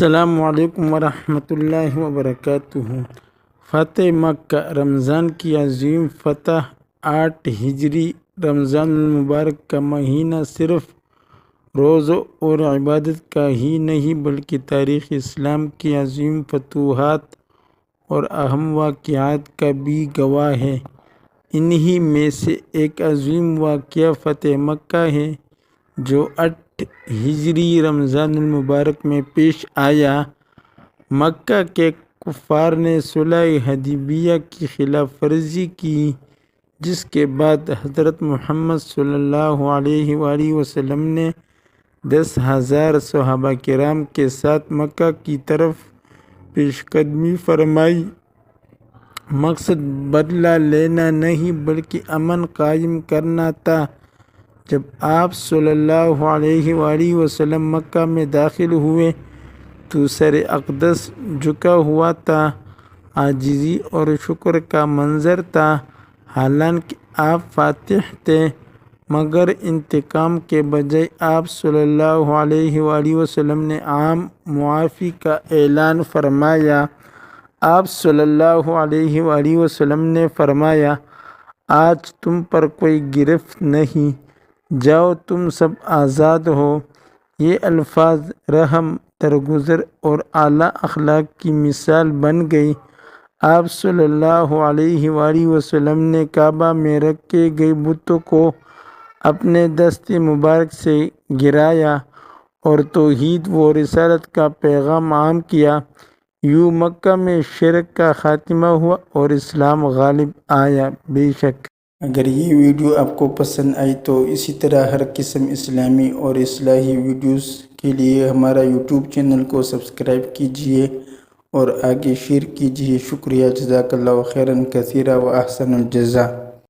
السلام علیکم ورحمۃ اللہ وبرکاتہ۔ فتح مکہ، رمضان کی عظیم فتح 8 ہجری۔ رمضان المبارک کا مہینہ صرف روزوں اور عبادت کا ہی نہیں بلکہ تاریخ اسلام کی عظیم فتوحات اور اہم واقعات کا بھی گواہ ہے۔ انہی میں سے ایک عظیم واقعہ فتح مکہ ہے جو 8 ہجری رمضان المبارک میں پیش آیا۔ مکہ کے کفار نے صلح حدیبیہ کی خلاف ورزی کی، جس کے بعد حضرت محمد صلی اللہ علیہ وآلہ وسلم نے 10,000 صحابہ کرام کے ساتھ مکہ کی طرف پیش قدمی فرمائی۔ مقصد بدلہ لینا نہیں بلکہ امن قائم کرنا تھا۔ جب آپ صلی اللہ علیہ وآلہ وسلم مکہ میں داخل ہوئے تو سر اقدس جھکا ہوا تھا، عاجزی اور شکر کا منظر تھا۔ حالانکہ آپ فاتح تھے، مگر انتقام کے بجائے آپ صلی اللہ علیہ وآلہ وسلم نے عام معافی کا اعلان فرمایا۔ آپ صلی اللہ علیہ وآلہ وسلم نے فرمایا، آج تم پر کوئی گرفت نہیں، جاؤ تم سب آزاد ہو۔ یہ الفاظ رحم، درگزر اور اعلیٰ اخلاق کی مثال بن گئی۔ آپ صلی اللہ علیہ وآلہ وسلم نے کعبہ میں رکھے گئے بتوں کو اپنے دست مبارک سے گرایا اور توحید و رسالت کا پیغام عام کیا۔ یوں مکہ میں شرک کا خاتمہ ہوا اور اسلام غالب آیا۔ بے شک اگر یہ ویڈیو آپ کو پسند آئی تو اسی طرح ہر قسم اسلامی اور اصلاحی ویڈیوز کے لیے ہمارا یوٹیوب چینل کو سبسکرائب کیجیے اور آگے شیئر کیجیے۔ شکریہ، جزاک اللہ خیرا کثیرا و احسن الجزا۔